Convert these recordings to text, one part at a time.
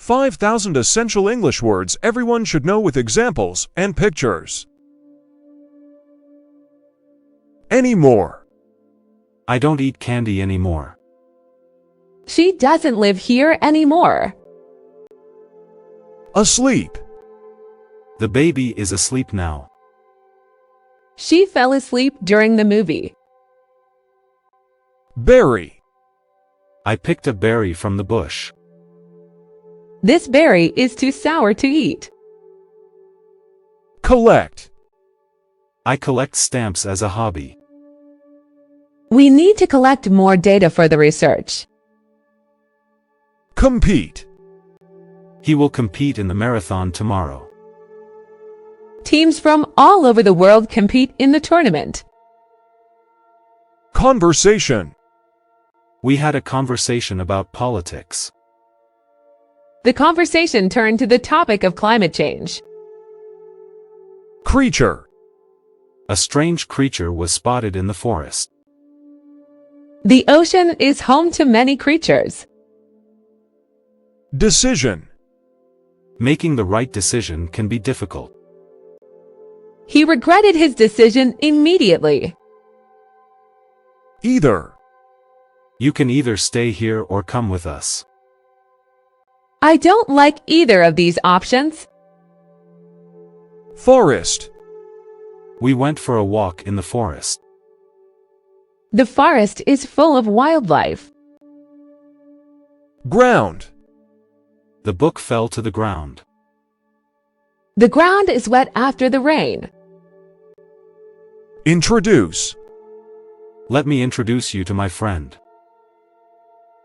5,000 essential English words everyone should know with examples and pictures. Anymore. I don't eat candy anymore. She doesn't live here anymore. Asleep. The baby is asleep now. She fell asleep during the movie. Berry. I picked a berry from the bush. This berry is too sour to eat. Collect. I collect stamps as a hobby. We need to collect more data for the research. Compete. He will compete in the marathon tomorrow. Teams from all over the world compete in the tournament. Conversation. We had a conversation about politics. The conversation turned to the topic of climate change. Creature. A strange creature was spotted in the forest. The ocean is home to many creatures. Decision. Making the right decision can be difficult. He regretted his decision immediately. Either. You can either stay here or come with us. I don't like either of these options. Forest. We went for a walk in the forest. The forest is full of wildlife. Ground. The book fell to the ground. The ground is wet after the rain. Introduce. Let me introduce you to my friend.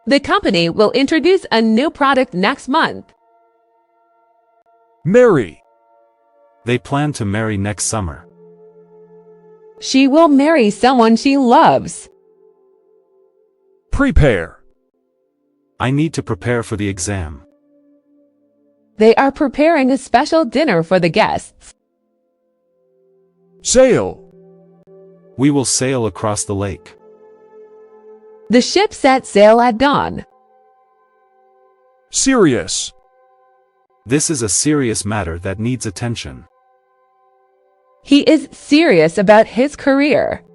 The company will introduce a new product next month. Marry. They plan to marry next summer. She will marry someone she loves. Prepare. I need to prepare for the exam. They are preparing a special dinner for the guests. Sail. We will sail across the lake. The ship set sail at dawn. Serious. This is a serious matter that needs attention. He is serious about his career.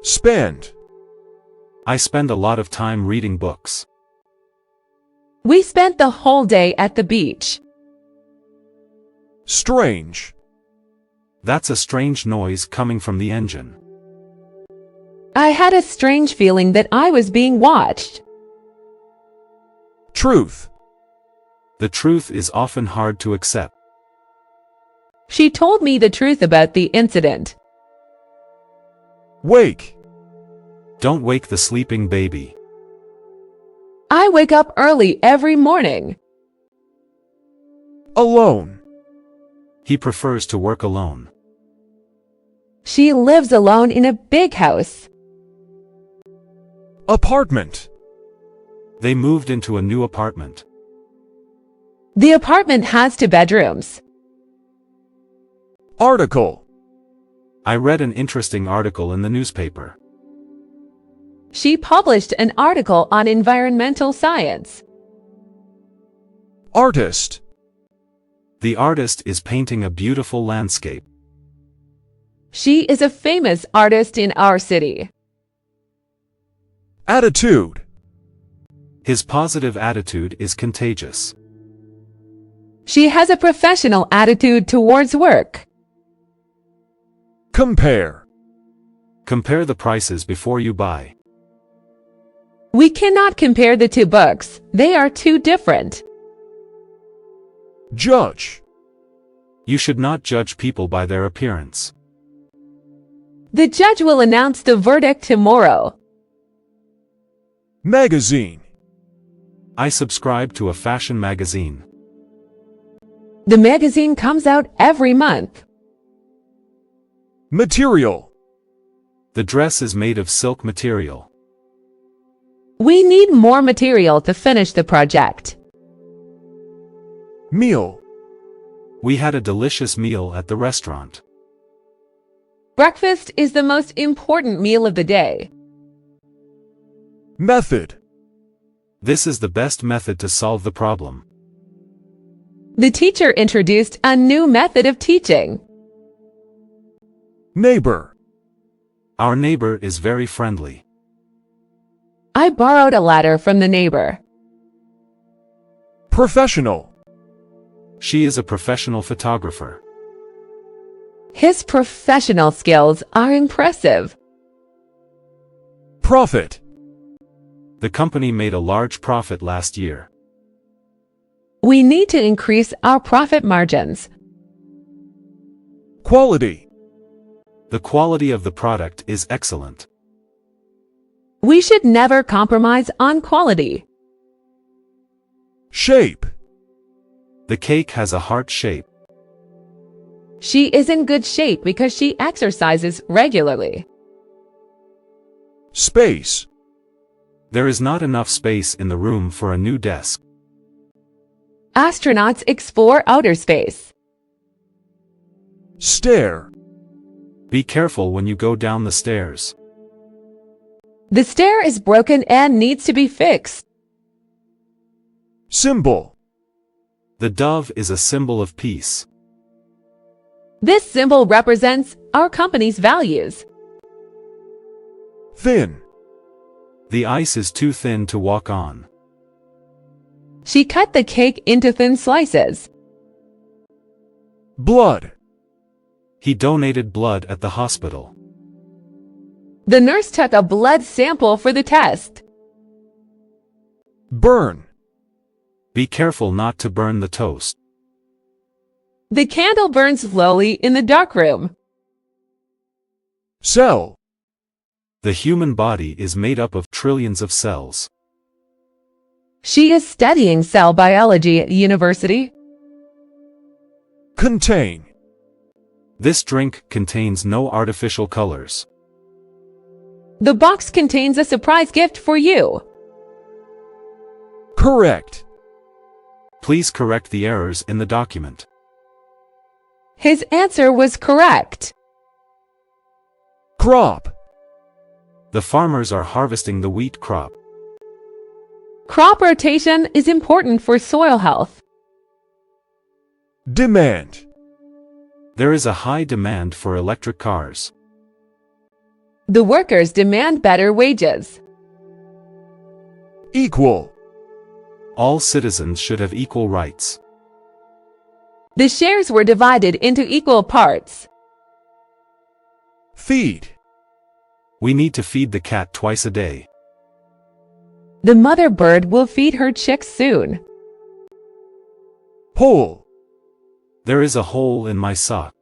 Spend. I spend a lot of time reading books. We spent the whole day at the beach. Strange. That's a strange noise coming from the engine. I had a strange feeling that I was being watched. Truth. The truth is often hard to accept. She told me the truth about the incident. Wake. Don't wake the sleeping baby. I wake up early every morning. Alone. He prefers to work alone. She lives alone in a big house. Apartment. They moved into a new apartment. The apartment has 2 bedrooms. Article. I read an interesting article in the newspaper. She published an article on environmental science. Artist. The artist is painting a beautiful landscape. She is a famous artist in our city. Attitude. His positive attitude is contagious. She has a professional attitude towards work. Compare. Compare the prices before you buy. We cannot compare the 2 books. They are too different. Judge. You should not judge people by their appearance. The judge will announce the verdict tomorrow. Magazine. I subscribe to a fashion magazine. The magazine comes out every month. Material. The dress is made of silk material. We need more material to finish the project. Meal. We had a delicious meal at the restaurant. Breakfast is the most important meal of the day. Method. This is the best method to solve the problem. The teacher introduced a new method of teaching. Neighbor. Our neighbor is very friendly. I borrowed a ladder from the neighbor. Professional. She is a professional photographer. His professional skills are impressive. Profit. The company made a large profit last year. We need to increase our profit margins. Quality. The quality of the product is excellent. We should never compromise on quality. Shape. The cake has a heart shape. She is in good shape because she exercises regularly. Space. There is not enough space in the room for a new desk. Astronauts explore outer space. Stair. Be careful when you go down the stairs. The stair is broken and needs to be fixed. Symbol. The dove is a symbol of peace. This symbol represents our company's values. Thin. The ice is too thin to walk on. She cut the cake into thin slices. Blood. He donated blood at the hospital. The nurse took a blood sample for the test. Burn. Be careful not to burn the toast. The candle burns slowly in the dark room. Cell. The human body is made up of trillions of cells. She is studying cell biology at university. Contain. This drink contains no artificial colors. The box contains a surprise gift for you. Correct. Please correct the errors in the document. His answer was correct. Crop. The farmers are harvesting the wheat crop. Crop rotation is important for soil health. Demand. There is a high demand for electric cars. The workers demand better wages. Equal. All citizens should have equal rights. The shares were divided into equal parts. Feed. We need to feed the cat twice a day. The mother bird will feed her chicks soon. Hole. There is a hole in my sock.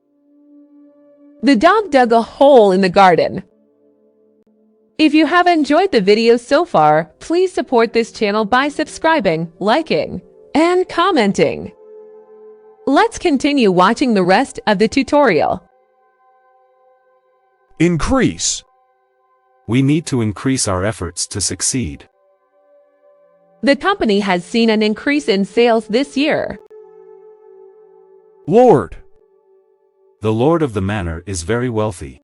The dog dug a hole in the garden. If you have enjoyed the video so far, please support this channel by subscribing, liking, and commenting. Let's continue watching the rest of the tutorial. Increase. We need to increase our efforts to succeed. The company has seen an increase in sales this year. Lord. The lord of the manor is very wealthy.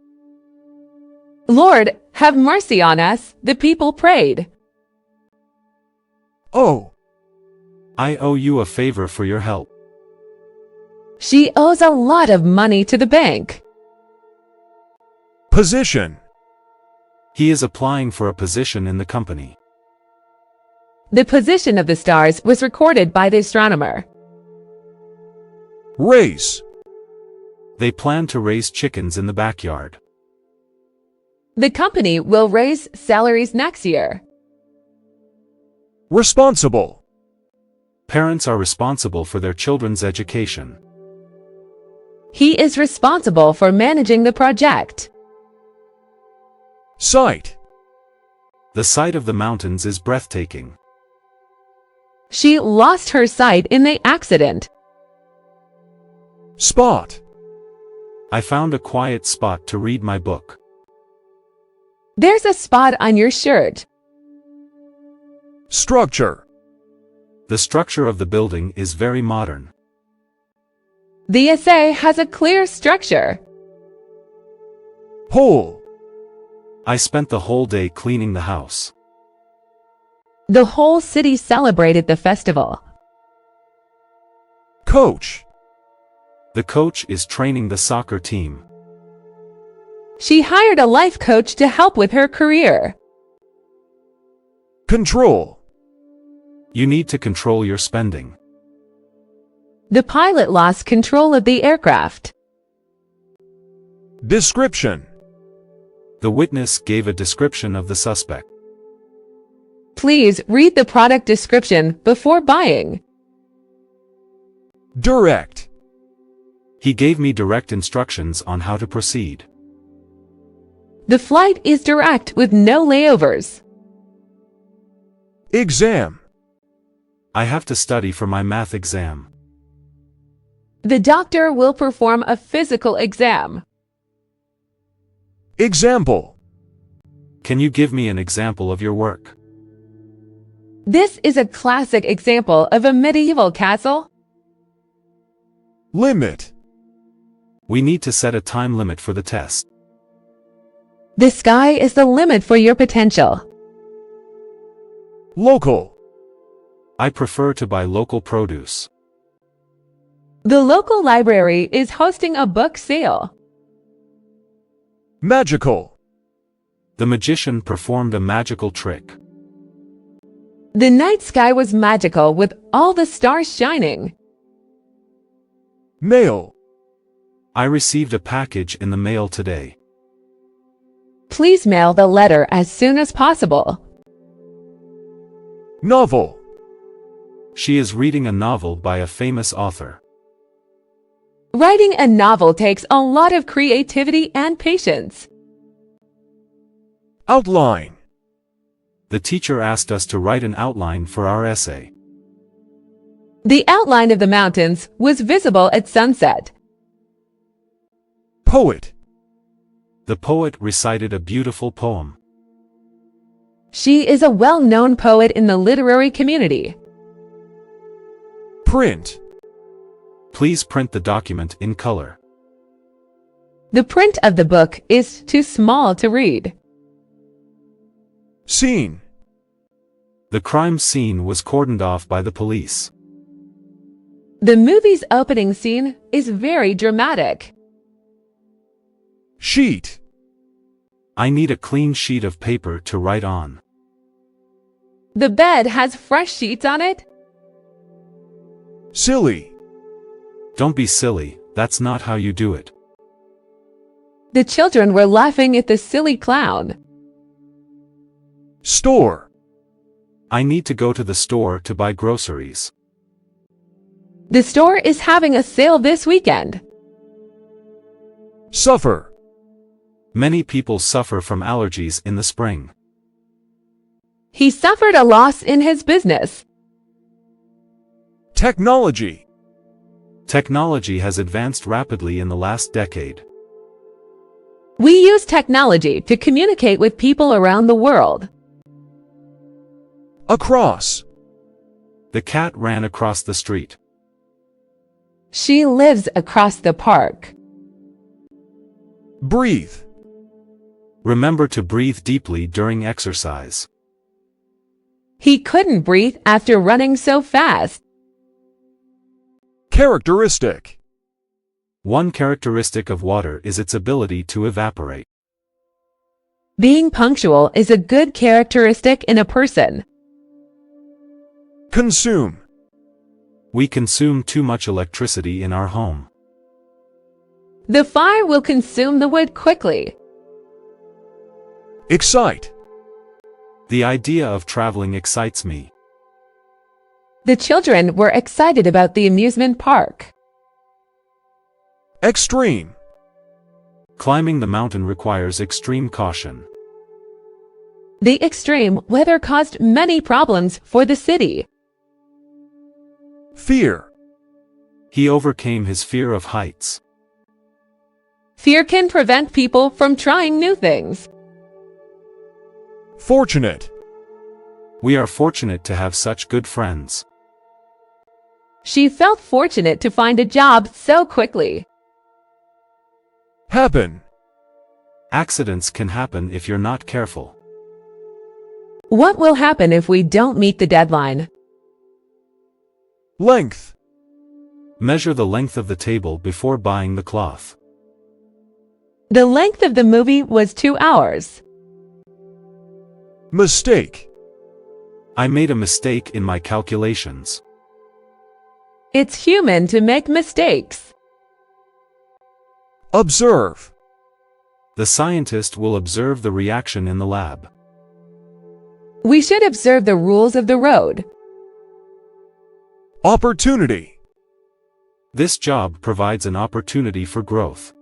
Lord, have mercy on us, the people prayed. Oh. I owe you a favor for your help. She owes a lot of money to the bank. Position. He is applying for a position in the company. The position of the stars was recorded by the astronomer. Race. They plan to raise chickens in the backyard. The company will raise salaries next year. Responsible. Parents are responsible for their children's education. He is responsible for managing the project. Sight. The sight of the mountains is breathtaking. She lost her sight in the accident. Spot. I found a quiet spot to read my book. There's a spot on your shirt. Structure. The structure of the building is very modern. The essay has a clear structure. Hole. I spent the whole day cleaning the house. The whole city celebrated the festival. Coach. The coach is training the soccer team. She hired a life coach to help with her career. Control. You need to control your spending. The pilot lost control of the aircraft. Description. The witness gave a description of the suspect. Please read the product description before buying. Direct. He gave me direct instructions on how to proceed. The flight is direct with no layovers. Exam. I have to study for my math exam. The doctor will perform a physical exam. Example. Can you give me an example of your work? This is a classic example of a medieval castle. Limit. We need to set a time limit for the test. The sky is the limit for your potential. Local. I prefer to buy local produce. The local library is hosting a book sale. Magical. The magician performed a magical trick. The night sky was magical with all the stars shining. Mail. I received a package in the mail today. Please mail the letter as soon as possible. Novel. She is reading a novel by a famous author. Writing a novel takes a lot of creativity and patience. Outline. The teacher asked us to write an outline for our essay. The outline of the mountains was visible at sunset. Poet. The poet recited a beautiful poem. She is a well-known poet in the literary community. Print. Please print the document in color. The print of the book is too small to read. Scene. The crime scene was cordoned off by the police. The movie's opening scene is very dramatic. Sheet. I need a clean sheet of paper to write on. The bed has fresh sheets on it. Silly. Don't be silly, that's not how you do it. The children were laughing at the silly clown. Store. I need to go to the store to buy groceries. The store is having a sale this weekend. Suffer. Many people suffer from allergies in the spring. He suffered a loss in his business. Technology. Technology has advanced rapidly in the last decade. We use technology to communicate with people around the world. Across. The cat ran across the street. She lives across the park. Breathe. Remember to breathe deeply during exercise. He couldn't breathe after running so fast. Characteristic. One characteristic of water is its ability to evaporate. Being punctual is a good characteristic in a person. Consume. We consume too much electricity in our home. The fire will consume the wood quickly. Excite. The idea of traveling excites me. The children were excited about the amusement park. Extreme. Climbing the mountain requires extreme caution. The extreme weather caused many problems for the city. Fear. He overcame his fear of heights. Fear can prevent people from trying new things. Fortunate. We are fortunate to have such good friends. She felt fortunate to find a job so quickly. Happen. Accidents can happen if you're not careful. What will happen if we don't meet the deadline? Length. Measure the length of the table before buying the cloth. The length of the movie was 2 hours. Mistake. I made a mistake in my calculations. It's human to make mistakes. Observe. The scientist will observe the reaction in the lab. We should observe the rules of the road. Opportunity. This job provides an opportunity for growth.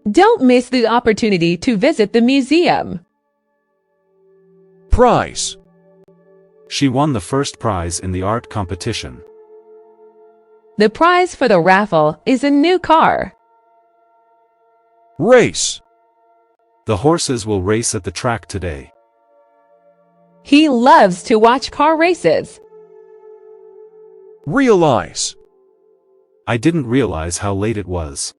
Don't miss the opportunity to visit the museum. Prize. She won the first prize in the art competition. The prize for the raffle is a new car. Race. The horses will race at the track today. He loves to watch car races. Realize. I didn't realize how late it was.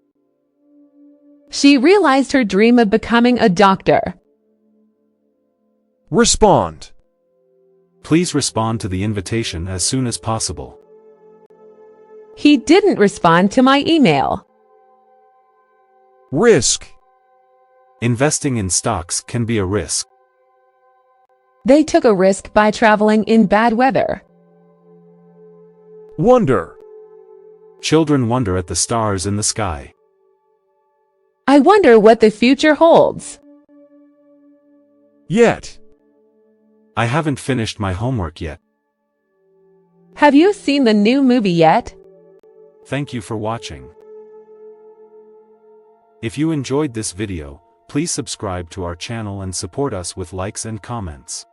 She realized her dream of becoming a doctor. Respond. Please respond to the invitation as soon as possible. He didn't respond to my email. Risk. Investing in stocks can be a risk. They took a risk by traveling in bad weather. Wonder. Children wonder at the stars in the sky. I wonder what the future holds. Yet. I haven't finished my homework yet. Have you seen the new movie yet? Thank you for watching. If you enjoyed this video, please subscribe to our channel and support us with likes and comments.